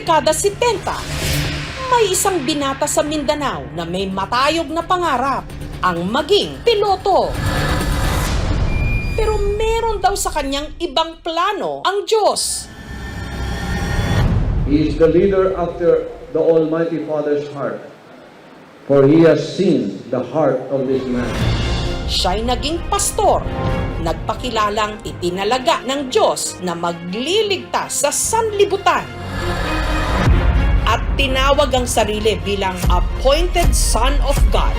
dekada 70, may isang binata sa Mindanao na may matayog na pangarap, ang maging piloto. Pero meron daw sa kanyang ibang plano ang Diyos. He is the leader after the Almighty Father's heart, for He has seen the heart of this man. Siya'y naging pastor, nagpakilalang itinalaga ng Diyos na magliligtas sa sanlibutan. At tinawag ang sarili bilang appointed son of God.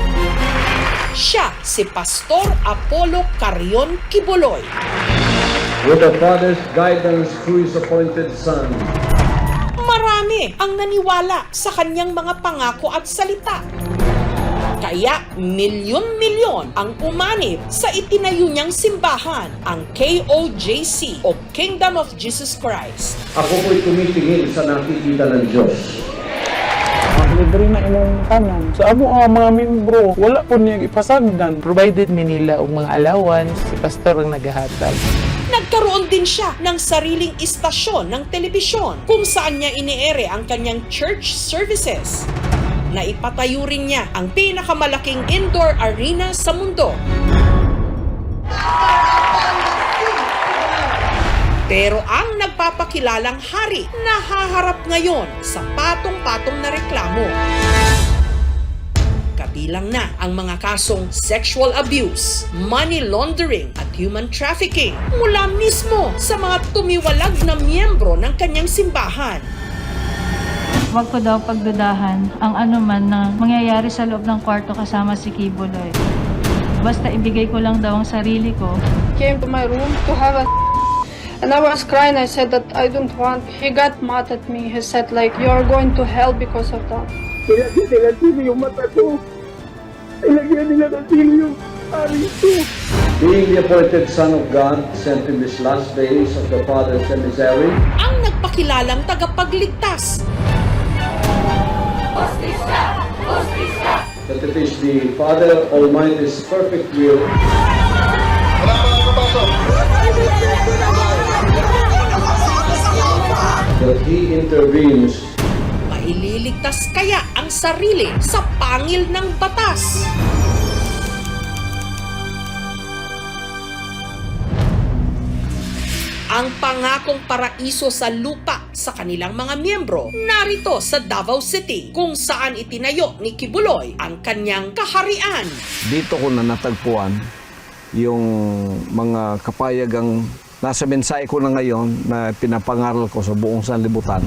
Siya si Pastor Apollo Carion Kibuloy. With the Father's guidance through His appointed Son, Marami ang naniwala sa kanyang mga pangako at salita. Kaya milyon-milyon ang umanib sa itinayo niyang simbahan, ang KOJC o Kingdom of Jesus Christ. ako po'y tumitingin sa nakikita ng Diyos. Libre na imong tanan. Sa amo ang mga membro, wala po niya ipasagdan. Provided mi nila og mga allowance, si pastor ang naghahatag. Nagkaroon din siya ng sariling istasyon ng telebisyon kung saan niya iniere ang kanyang church services. Naipatayo rin niya ang pinakamalaking indoor arena sa mundo. Pero ang nagpapakilalang hari nahaharap ngayon sa patong-patong na reklamo. Kabilang na ang mga kasong sexual abuse, money laundering at human trafficking mula mismo sa mga tumiwalag na miyembro ng kanyang simbahan. Huwag ko daw pagdudahan ang anuman na mangyayari sa loob ng kwarto kasama si Kibuloy. Basta ibigay ko lang daw ang sarili ko. Came to my room to have a and I was crying. I said that I don't want. He got mad at me. He said like, you are going to hell because of that. Ilagyan nila sili yung mata ko. Ilagyan nila ng sili yung ari ko. Being the appointed Son of God, sent in these last days of the Father's emissary, Ang nagpakilalang tagapagligtas. that it is the Father Almighty's perfect will that He intervenes Maililigtas kaya ang sarili sa pangil ng batas? Ang pangakong paraiso sa lupa sa kanilang mga miyembro narito sa Davao City, kung saan itinayo ni Kibuloy ang kanyang kaharian. Dito ko na natagpuan yung mga kapayagang nasa mensahe ko na ngayon na pinapangaral ko sa buong sanlibutan.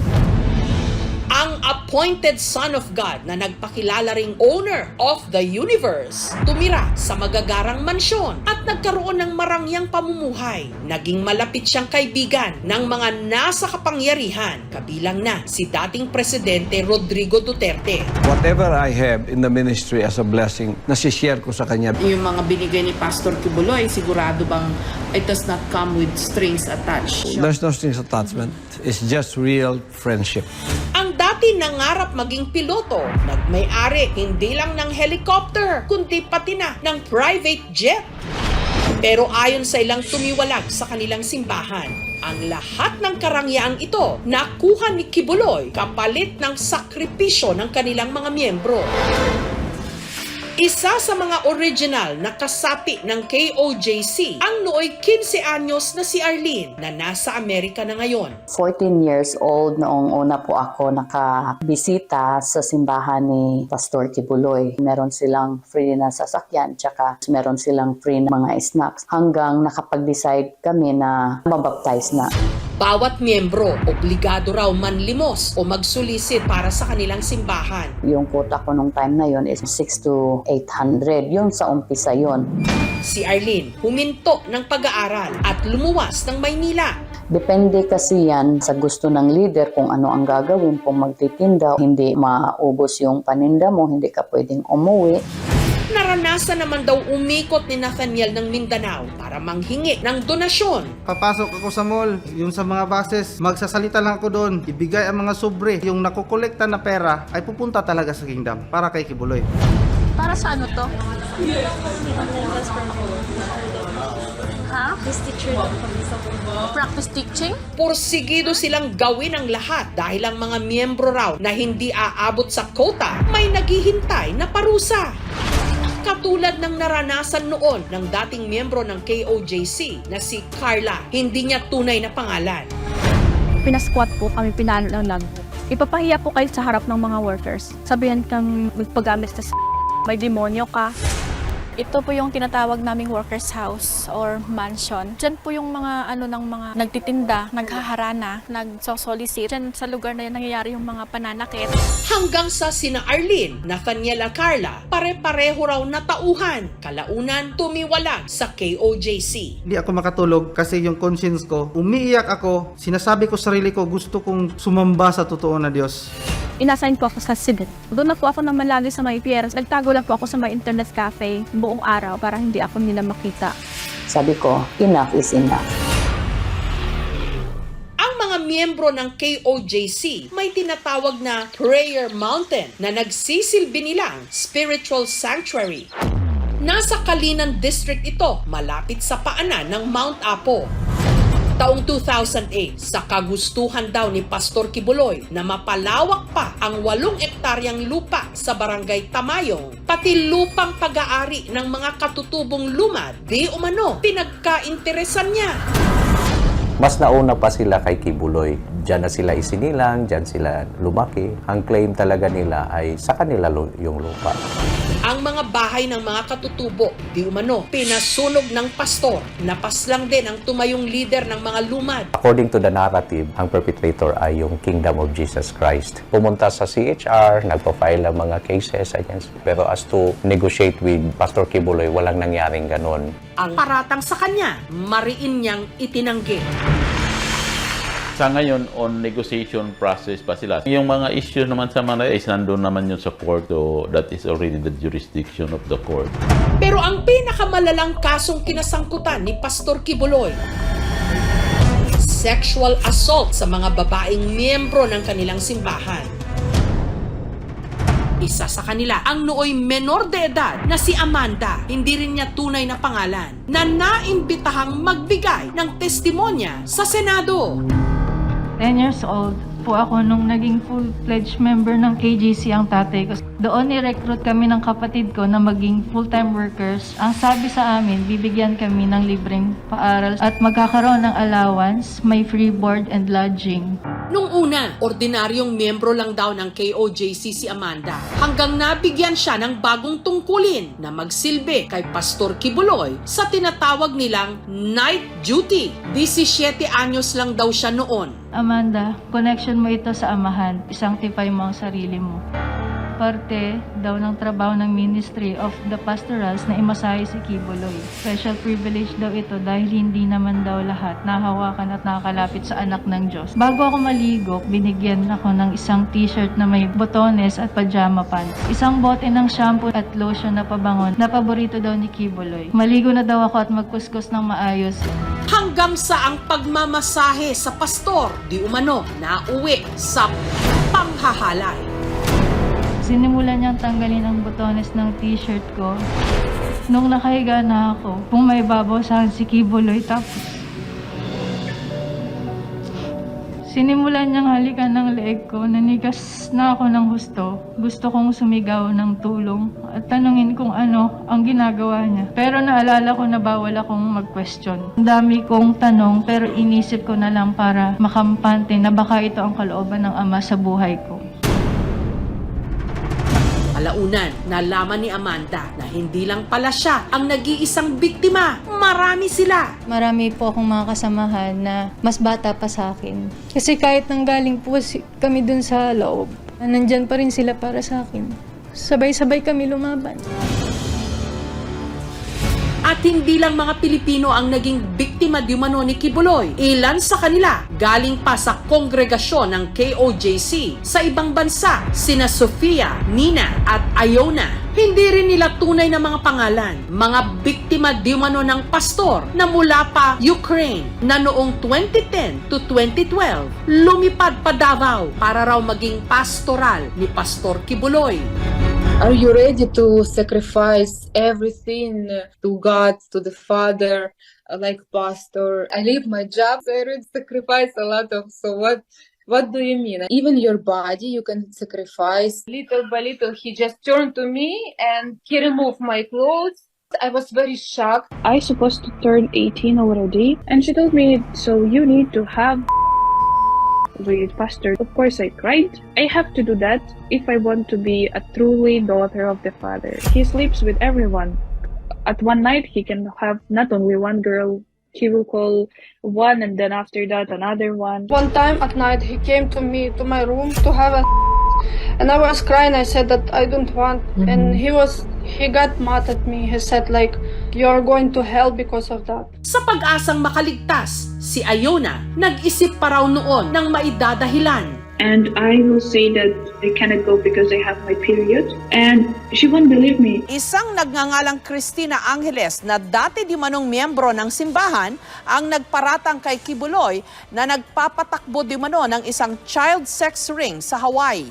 Ang appointed Son of God na nagpakilala ring owner of the universe, tumira sa magagarang mansyon at nagkaroon ng marangyang pamumuhay. Naging malapit siyang kaibigan ng mga nasa kapangyarihan, kabilang na si dating Presidente Rodrigo Duterte. Whatever I have in the ministry as a blessing, nasishare ko sa kanya. Yung mga binigay ni Pastor Kibuloy, sigurado bang it does not come with strings attached? There's no strings attachment. It's just real friendship. Ang dati nangarap maging piloto, nagmay-ari hindi lang ng helicopter, kundi pati na ng private jet. Pero ayon sa ilang tumiwalag sa kanilang simbahan, ang lahat ng karangyaan ito nakuha ni Kibuloy kapalit ng sakripisyo ng kanilang mga miyembro. Isa sa mga original na kasapi ng KOJC ang nooy 15 anyos na si Arlene na nasa Amerika na ngayon. 14 years old noong una po ako nakabisita sa simbahan ni Pastor Kibuloy. Meron silang free na sasakyan, tsaka meron silang free na mga snacks hanggang nakapag-decide kami na mabaptize na. Bawat miyembro, obligado raw manlimos o magsulisit para sa kanilang simbahan. Yung quota ko nung time na yon is 6 to 800. Yun sa umpisa yon. Si Arlene huminto ng pag-aaral at lumuwas ng Maynila. Depende kasi yan sa gusto ng leader kung ano ang gagawin. Kung magtitinda, hindi maubos yung paninda mo, hindi ka pwedeng umuwi. Naranasan naman daw umikot ni Nathaniel ng Mindanao para manghingi ng donasyon. Papasok ako sa mall, yung sa mga buses, magsasalita lang ako doon, ibigay ang mga sobre. Yung nakukolekta na pera ay pupunta talaga sa kingdom para kay Kibuloy. Para sa ano to? Practice teacher lang kami sa practice teaching? Pursigido silang gawin ang lahat dahil ang mga miyembro raw na hindi aabot sa quota may naghihintay na parusa. Katulad ng naranasan noon ng dating miyembro ng KOJC na si Carla, hindi niya tunay na pangalan. Pinasquat po kami, pinalo ng logbook. Ipapahiya po kayo sa harap ng mga workers. Sabihan kang magpagamit sa may demonyo ka. Ito po yung tinatawag naming workers house or mansion. Diyan po yung mga ng mga nagtitinda, naghaharana, nagsosolicit. Diyan sa lugar na yan nangyayari yung mga pananakit. Hanggang sa sina Arlene, Nathaniel at Carla, pare-pareho raw na tauhan. Kalaunan, tumiwalag sa KOJC. Hindi ako makatulog kasi yung conscience ko, umiiyak ako, sinasabi ko sa sarili ko, gusto kong sumamba sa totoo na Diyos. Inassign po ako sa Sibit. Doon na po ako naman lagi sa may Pierres. Nagtago lang po ako sa may internet cafe buong araw para hindi ako nila makita. Sabi ko, enough is enough. Ang mga miyembro ng KOJC may tinatawag na Prayer Mountain na nagsisilbi nilang spiritual sanctuary. Nasa Kalinan District ito, malapit sa paanan ng Mount Apo. Taong 2008, sa kagustuhan daw ni Pastor Kibuloy na mapalawak pa ang 8 ektaryang lupa sa Barangay Tamayong, pati lupang pag-aari ng mga katutubong lumad, di umano, pinagkainteresan niya. Mas nauna pa sila kay Kibuloy. Diyan na sila isinilang, diyan sila lumaki. Ang claim talaga nila ay sa kanila yung lupa. Ang mga bahay ng mga katutubo, di umano, pinasunog ng pastor. Napaslang din ang tumayong leader ng mga lumad. According to the narrative, ang perpetrator ay yung Kingdom of Jesus Christ. Pumunta sa CHR, nagpa-file ang mga cases against. Pero as to negotiate with Pastor Kibuloy, walang nangyaring ganon. Ang paratang sa kanya, mariin niyang itinanggi. Sa ngayon, on negotiation process pa sila. Yung mga issue naman sa mga is nandun naman yun sa court, so that is already the jurisdiction of the court. Pero ang pinakamalalang kasong kinasangkutan ni Pastor Kibuloy, sexual assault sa mga babaeng miyembro ng kanilang simbahan. Isa sa kanila ang nooy menor de edad na si Amanda, hindi rin niya tunay na pangalan, na naimbitahang magbigay ng testimonya sa Senado. 10 years old po ako nung naging full-fledged member ng KJC ang tatay ko. Doon ni-recruit kami ng kapatid ko na maging full-time workers. Ang sabi sa amin, bibigyan kami ng libreng paaral at magkakaroon ng allowance, may free board and lodging. Nung una, ordinaryong miyembro lang daw ng KOJC si Amanda hanggang nabigyan siya ng bagong tungkulin na magsilbi kay Pastor Kibuloy sa tinatawag nilang night duty. 17 anyos lang daw siya noon. Amanda, connection mo ito sa amahan. Isanctify mo ang sarili mo. Parte daw ng trabaho ng Ministry of the Pastorals na imasahe si Kibuloy. Special privilege daw ito dahil hindi naman daw lahat nahawakan at nakakalapit sa anak ng Diyos. Bago ako maligo, binigyan ako ng isang t-shirt na may botones at pajama pants. Isang bote ng shampoo at lotion na pabangon na paborito daw ni Kibuloy. Maligo na daw ako at magkuskus ng maayos. Hanggang sa ang pagmamasahe sa pastor, di umano, nauwi sa panghahalay. Sinimulan niyang tanggalin ang botones ng t-shirt ko. Nung nakahiga na ako, kung may babawasan si Kibuloy, tapos sinimulan niyang halikan ng leeg ko, nanigas na ako ng husto. Gusto kong sumigaw ng tulong at tanungin kung ano ang ginagawa niya. Pero naalala ko na bawal akong mag-question. Ang dami kong tanong pero inisip ko na lang para makampante na baka ito ang kalooban ng Ama sa buhay ko. Alaunan, nalaman ni Amanda na hindi lang pala siya ang nag-iisang biktima. Marami sila. Marami po akong mga kasamahan na mas bata pa sa akin. Kasi kahit nanggaling po kami dun sa loob, nandyan pa rin sila para sa akin. Sabay-sabay kami lumaban. At hindi lang mga Pilipino ang naging biktima di umano ni Kibuloy. Ilan sa kanila galing pa sa kongregasyon ng KOJC sa ibang bansa, sina Sofia, Nina at Iona. Hindi rin nila tunay na mga pangalan. Mga biktima di umano ng pastor na mula pa Ukraine na noong 2010 to 2012 lumipad pa Davao para raw maging pastoral ni Pastor Kibuloy. Are you ready to sacrifice everything to God, to the Father, like pastor. I leave my job. Parents sacrifice a lot of. So what do you mean? Even your body you can sacrifice. Little by little, he just turned to me and he removed my clothes. I was very shocked. I supposed to turn 18 already, and she told me, so you need to have with pastor. Of course, I cried. I have to do that if I want to be a truly daughter of the Father. He sleeps with everyone. At one night, he can have not only one girl. He will call one, and then after that, another one. One time at night, he came to me, to my room, to have a and I was crying. I said that I don't want. And he got mad at me. He said like, you're going to hell because of that. Sa pag-asang makaligtas, si Iona nag-isip pa raw noon ng maidadahilan. And I will say that I cannot go because I have my period. And she won't believe me. Isang nagngangalang Cristina Angeles na dati di manong miyembro ng simbahan ang nagparatang kay Kibuloy na nagpapatakbo di mano ng isang child sex ring sa Hawaii.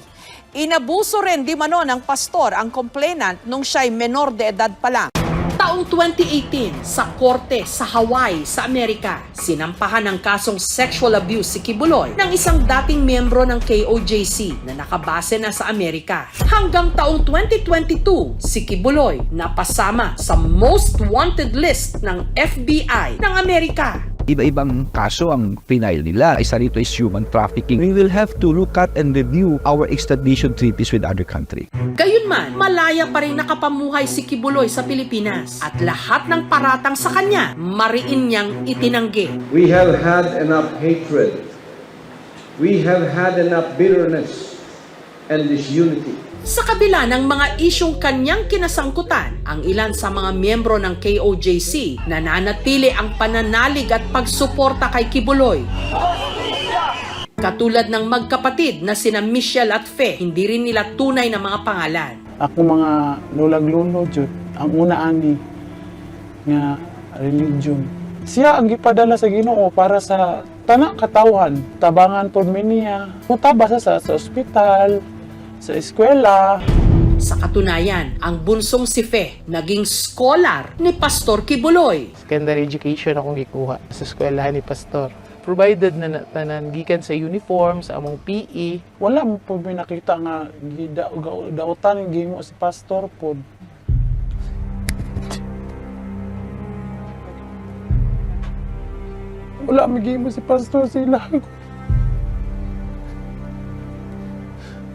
Inabuso rin di mano ng pastor ang complainant nung siya'y menor de edad pa lang. Taong 2018, sa korte sa Hawaii, sa Amerika, sinampahan ng kasong sexual abuse si Kibuloy ng isang dating miyembro ng KOJC na nakabase na sa Amerika. Hanggang taong 2022, si Kibuloy napasama sa most wanted list ng FBI ng Amerika. Iba-ibang kaso ang final nila. Isa rito is human trafficking. We will have to look at and review our extradition treaties with other countries. Gayunman, malaya pa rin nakapamuhay si Kibuloy sa Pilipinas at lahat ng paratang sa kanya, mariin niyang itinanggi. We have had enough hatred. We have had enough bitterness and disunity. Sa kabila ng mga isyong kanyang kinasangkutan, ang ilan sa mga miyembro ng KOJC nananatili ang pananalig at pagsuporta kay Kibuloy. Katulad ng magkapatid na sina Michelle at Fe, hindi rin nila tunay na mga pangalan. Ako mga lulag-lulo, Jud, ang una ani nga religion. Siya ang gipadala sa Ginoo para sa tanang katawan, tabangan por niya. Mutaba sa ospital, sa eskwela. Sa katunayan, ang bunsong si Fe naging scholar ni Pastor Kibuloy. Secondary education akong gikuha sa eskwelahan ni Pastor. Provided na tanan gikan sa uniform, sa among PE. Wala mo po may nakita nga dautan ng gimo si Pastor po. Wala may gimo si Pastor sila.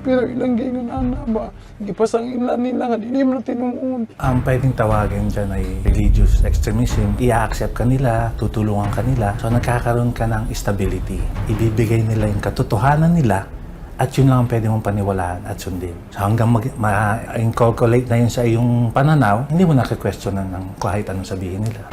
Pero ilang gingon ana ba? Gipasang ilan nila nga dili mo tinuod. Ang pwedeng tawagin dyan ay religious extremism. I-accept ka nila, tutulungan ka nila. So nagkakaroon ka ng stability. Ibibigay nila yung katotohanan nila at yun lang ang pwede mong paniwalaan at sundin. So hanggang ma-inculculate na yun sa iyong pananaw, hindi mo nakikwestonan ng kahit anong sabihin nila.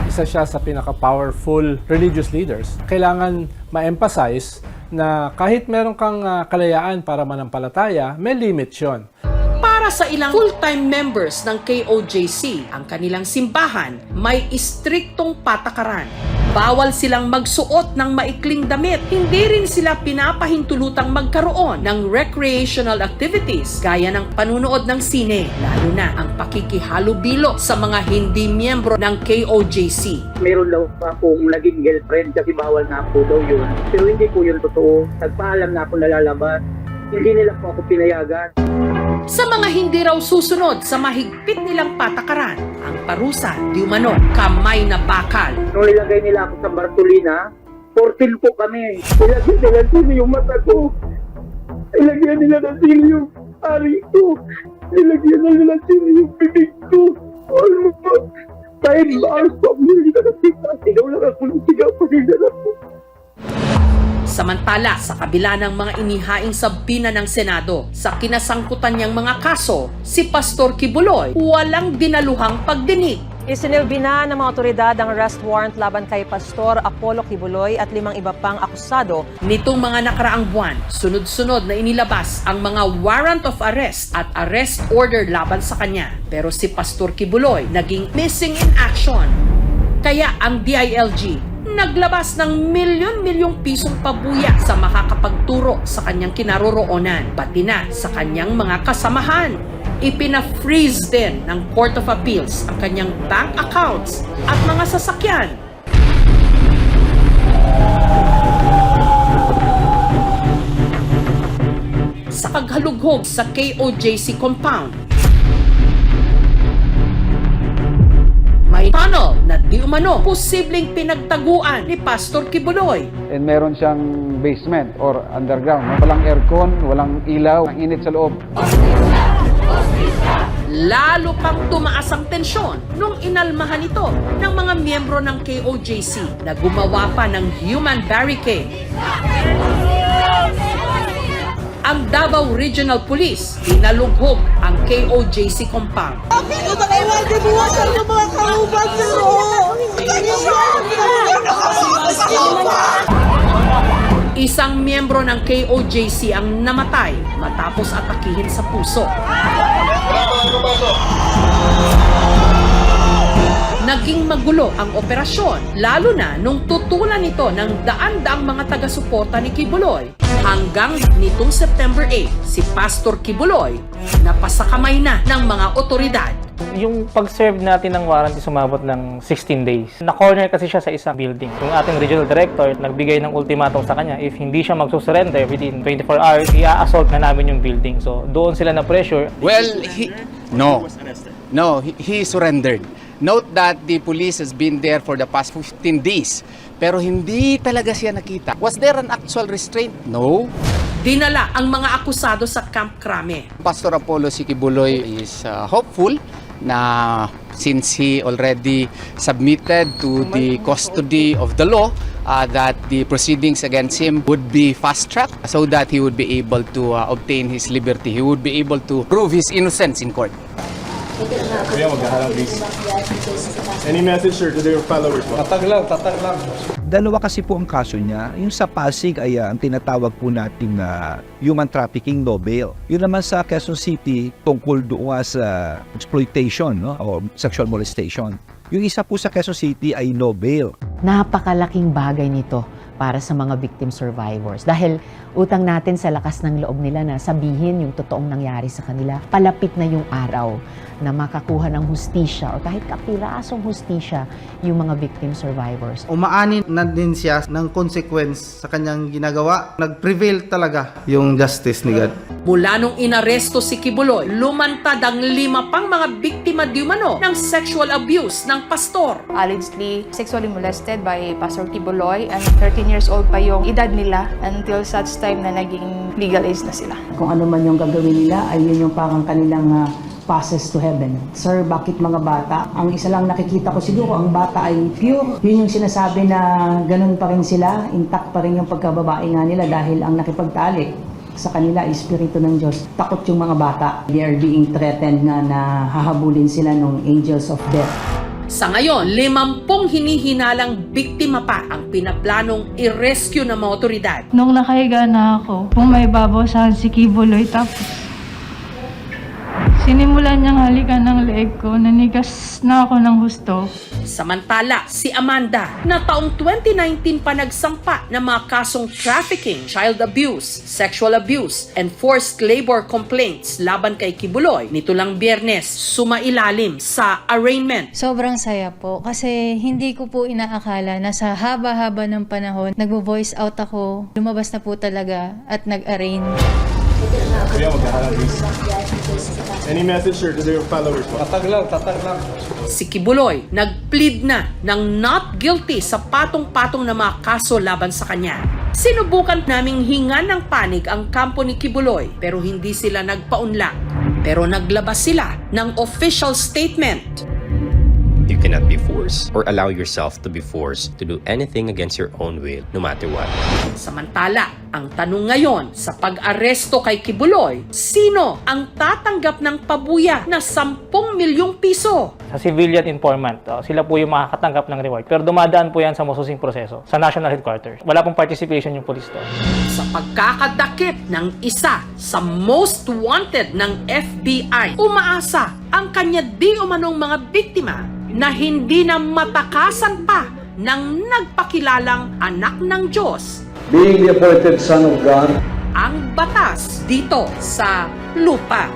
Isa siya sa pinaka-powerful religious leaders. Kailangan ma-emphasize na kahit meron kang kalayaan para manampalataya, may limit yun. Para sa ilang full-time members ng KOJC, ang kanilang simbahan may istriktong patakaran. Bawal silang magsuot ng maikling damit. Hindi rin sila pinapahintulutang magkaroon ng recreational activities gaya ng panunood ng sine, lalo na ang pakikihalubilo sa mga hindi miyembro ng KOJC. Meron daw akong naging girlfriend kasi bawal na po daw yun. Pero hindi po yun totoo. Nagpaalam na ako nalalabas. Hindi nila po ako pinayagan. Sa mga hindi raw susunod sa mahigpit nilang patakaran, ang parusa di umano kamay na bakal. Nung nilagay nila ako sa Bartolina, 14 po kami. Ilagyan nila sino yung mata ko. Ilagyan nila na sino yung ari ko. Ilagyan nila sino yung bibig ko. Almost 5 hours po ako nila nakita. Sigaw lang ako ng sigaw pa nila ako. Samantala, sa kabila ng mga inihaing sabina ng Senado sa kinasangkutan niyang mga kaso, si Pastor Kibuloy walang dinaluhang pagdinig. Isinilbi na ng mga otoridad ang arrest warrant laban kay Pastor Apollo Kibuloy at 5 iba pang akusado. Nitong mga nakaraang buwan, sunod-sunod na inilabas ang mga warrant of arrest at arrest order laban sa kanya. Pero si Pastor Kibuloy naging missing in action. Kaya ang DILG naglabas ng milyon-milyong pisong pabuya sa makakapagturo sa kanyang kinaroroonan, pati na sa kanyang mga kasamahan. Ipina-freeze din ng Court of Appeals ang kanyang bank accounts at mga sasakyan. Sa paghalughog sa KOJC compound, may tunnel na di umano posibleng pinagtaguan ni Pastor Kibuloy. And meron siyang basement or underground. Walang aircon, walang ilaw, ang init sa loob. Lalo pang tumaas ang tensyon nung inalmahan ito ng mga miyembro ng KOJC na gumawa pa ng human barricade. Ang Davao Regional Police inalughog ang KOJC compound. Isang miyembro ng KOJC ang namatay matapos atakihin sa puso. Naging magulo ang operasyon, lalo na nung tutulan ito ng daan-daang mga taga-suporta ni Kibuloy. Hanggang nitong September 8, si Pastor Kibuloy napasakamay na ng mga otoridad. Yung pag-serve natin ng warrant sumabot ng 16 days. Na-corner kasi siya sa isang building. Yung ating regional director nagbigay ng ultimatum sa kanya, if hindi siya magsusurrender within 24 hours, i-assault na namin yung building. So doon sila na-pressure. Well, he surrendered. Note that the police has been there for the past 15 days. Pero hindi talaga siya nakita. Was there an actual restraint? No. Dinala ang mga akusado sa Camp Crame. Pastor Apollo C. Kibuloy is hopeful na since he already submitted to the custody of the law, that the proceedings against him would be fast-tracked so that he would be able to obtain his liberty. He would be able to prove his innocence in court. Any message, sir, to their followers? Tatag lang. Dalawa kasi po ang kaso niya. Yung sa Pasig ay ang tinatawag po nating human trafficking no bail. Yun naman sa Quezon City tungkol doon sa exploitation, no? O sexual molestation. Yung isa po sa Quezon City ay no bail. Napakalaking bagay nito para sa mga victim survivors. Dahil utang natin sa lakas ng loob nila na sabihin yung totoong nangyari sa kanila. Palapit na yung araw na makakuha ng hustisya o kahit kapirasong hustisya yung mga victim survivors. Umaani na din siya ng consequence sa kanyang ginagawa. Nag-prevail talaga yung justice ni God. Mula nung inaresto si Kibuloy, lumantad ang 5 pang mga biktima di umano ng sexual abuse ng pastor. Allegedly sexually molested by Pastor Kibuloy, and 13 years old pa yung edad nila until such time na naging legal age na sila. Kung ano man yung gagawin nila ay yun yung parang kanilang passes to heaven. Sir, bakit mga bata? Ang isa lang nakikita ko siguro, ang bata ay pure. Yun yung sinasabi na ganun pa rin sila, intact pa rin yung pagkababae nga nila dahil ang nakipagtalik sa kanila ay Espiritu ng Diyos. Takot yung mga bata. They are being threatened nga na hahabulin sila ng angels of death. Sa ngayon, 50 hinihinalang biktima pa ang pinaplanong i-rescue ng mga otoridad. Nung nakahiga na ako, kung may babawasan si Kibuloy, tapos sinimulan niyang halikan ng leeg ko, nanigas na ako ng husto. Samantala, si Amanda, na taong 2019 pa nagsampa ng mga kasong trafficking, child abuse, sexual abuse, and forced labor complaints laban kay Kibuloy, nito lang Biyernes, sumailalim sa arraignment. Sobrang saya po kasi hindi ko po inaakala na sa haba-haba ng panahon, nagvo-voice out ako, lumabas na po talaga at nag-arraign. Any message, sir, to their followers? Tatag lang. Si Kibuloy nag-plead na ng not guilty sa patong-patong na mga kaso laban sa kanya. Sinubukan naming hingan ng panig ang kampo ni Kibuloy pero hindi sila nagpaunlak. Pero naglabas sila ng official statement. You cannot be forced or allow yourself to be forced to do anything against your own will, no matter what. Samantala, ang tanong ngayon sa pag-aresto kay Kibuloy, sino ang tatanggap ng pabuya na 10 milyong piso? Sa civilian informant, sila po yung makakatanggap ng reward. Pero dumadaan po yan sa masusing proseso, sa national headquarters. Wala pong participation yung police doon. Sa pagkakadakip ng isa sa most wanted ng FBI, umaasa ang kanya di umanong mga biktima na hindi na matakasan pa ng nagpakilalang anak ng Diyos. Being the appointed Son of God, ang batas dito sa lupa.